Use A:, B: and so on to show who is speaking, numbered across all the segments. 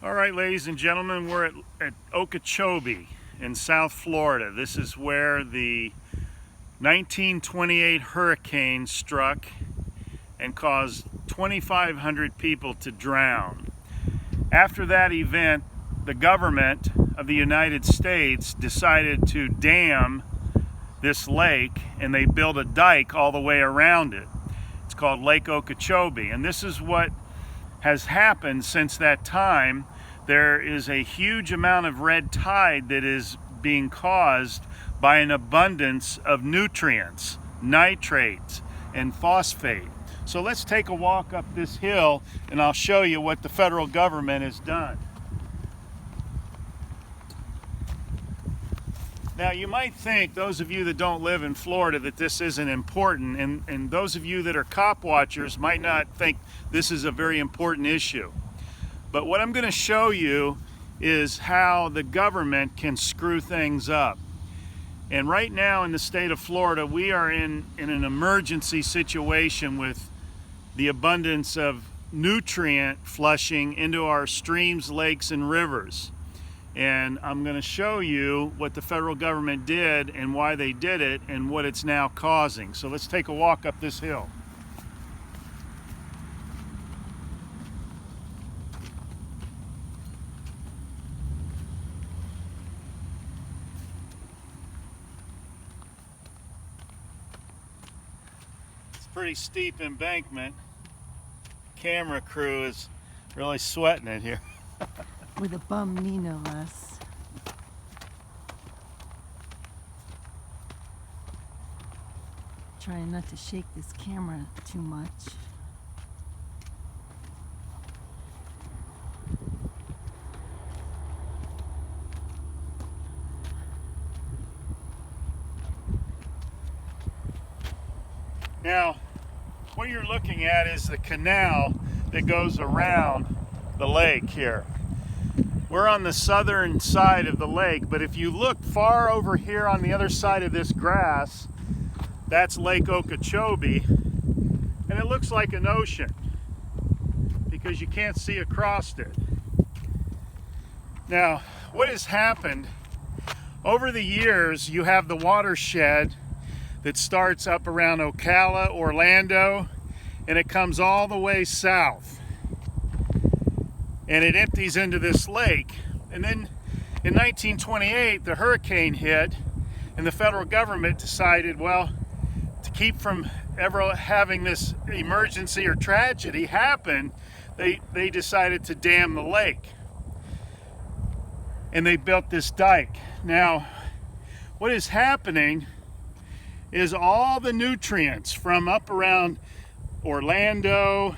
A: All right, ladies and gentlemen, we're at Okeechobie in South Florida. This is where the 1928 hurricane struck and caused 2,500 people to drown. After that event, the government of the United States decided to dam this lake, and they built a dike all the way around it. It's called Lake Okeechobie, and this is what has happened since that time. There is a huge amount of red tide that is being caused by an abundance of nutrients, nitrates, and phosphate. So let's take a walk up this hill and I'll show you what the federal government has done. Now you might think, those of you that don't live in Florida, that this isn't important, and those of you that are cop watchers might not think this is a very important issue. But what I'm going to show you is how the government can screw things up. And right now in the state of Florida, we are in an emergency situation with the abundance of nutrient flushing into our streams, lakes, and rivers. And I'm going to show you what the federal government did and why they did it and what it's now causing. So let's take a walk up this hill. It's a pretty steep embankment. Camera crew is really sweating it here.
B: With a bum knee, no less. Trying not to shake this camera too much.
A: Now, what you're looking at is the canal that goes around the lake here. We're on the southern side of the lake, but if you look far over here on the other side of this grass, that's Lake Okeechobie, and it looks like an ocean because you can't see across it. Now, what has happened over the years, you have the watershed that starts up around Ocala, Orlando, and it comes all the way south. And it empties into this lake. And then in 1928, the hurricane hit, and the federal government decided, well, to keep from ever having this emergency or tragedy happen, they decided to dam the lake. And they built this dike. Now, what is happening is all the nutrients from up around Orlando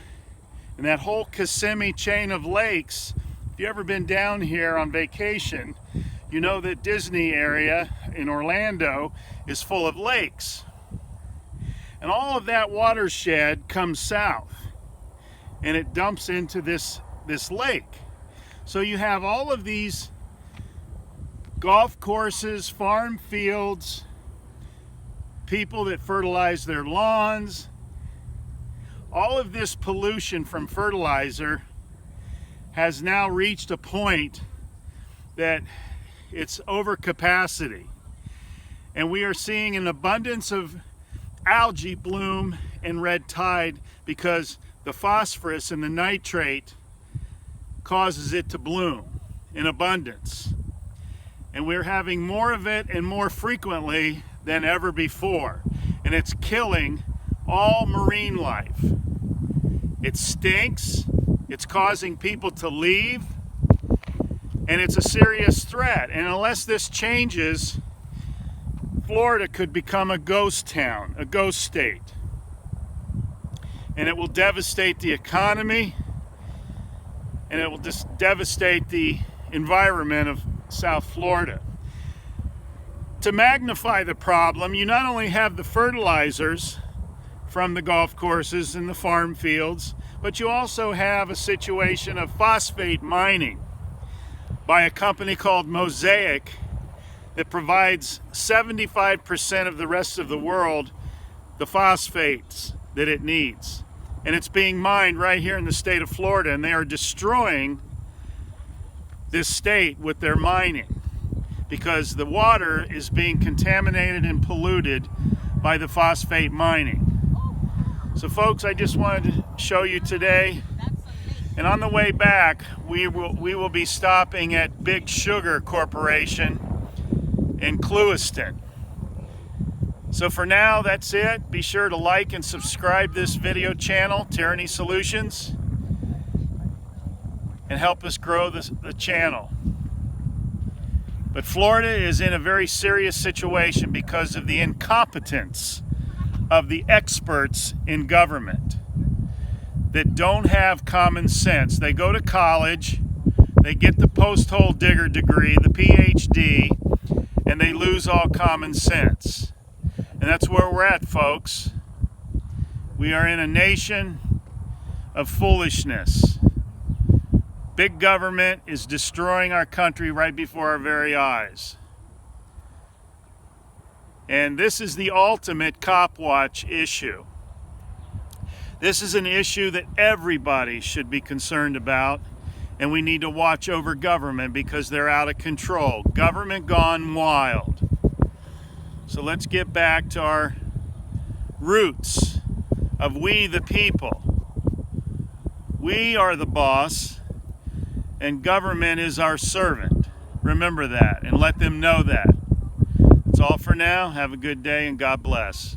A: and that whole Kissimmee chain of lakes. If you've ever been down here on vacation, you know that Disney area in Orlando is full of lakes. And all of that watershed comes south and it dumps into this lake. So you have all of these golf courses, farm fields, people that fertilize their lawns. All of this pollution from fertilizer has now reached a point that it's overcapacity. And we are seeing an abundance of algae bloom and red tide because the phosphorus and the nitrate causes it to bloom in abundance. And we're having more of it and more frequently than ever before. And it's killing all marine life. It stinks, it's causing people to leave, and it's a serious threat. And unless this changes, Florida could become a ghost town, a ghost state. And it will devastate the economy, and it will just devastate the environment of South Florida. To magnify the problem, you not only have the fertilizers from the golf courses and the farm fields, but you also have a situation of phosphate mining by a company called Mosaic that provides 75% of the rest of the world the phosphates that it needs. And it's being mined right here in the state of Florida, and they are destroying this state with their mining, because the water is being contaminated and polluted by the phosphate mining. So folks, I just wanted to show you today, and on the way back we will be stopping at Big Sugar Corporation in Clewiston. So for now, that's it. Be sure to like and subscribe this video channel, Tyranny Solutions, and help us grow the channel. But Florida is in a very serious situation because of the incompetence of the experts in government that don't have common sense. They go to college, they get the post-hole digger degree, the PhD, and they lose all common sense. And that's where we're at, folks. We are in a nation of foolishness. Big government is destroying our country right before our very eyes. And this is the ultimate cop watch issue. This is an issue that everybody should be concerned about, and we need to watch over government because they're out of control. Government gone wild. So let's get back to our roots of we the people. We are the boss, and government is our servant. Remember that and let them know that. That's all for now. Have a good day and God bless.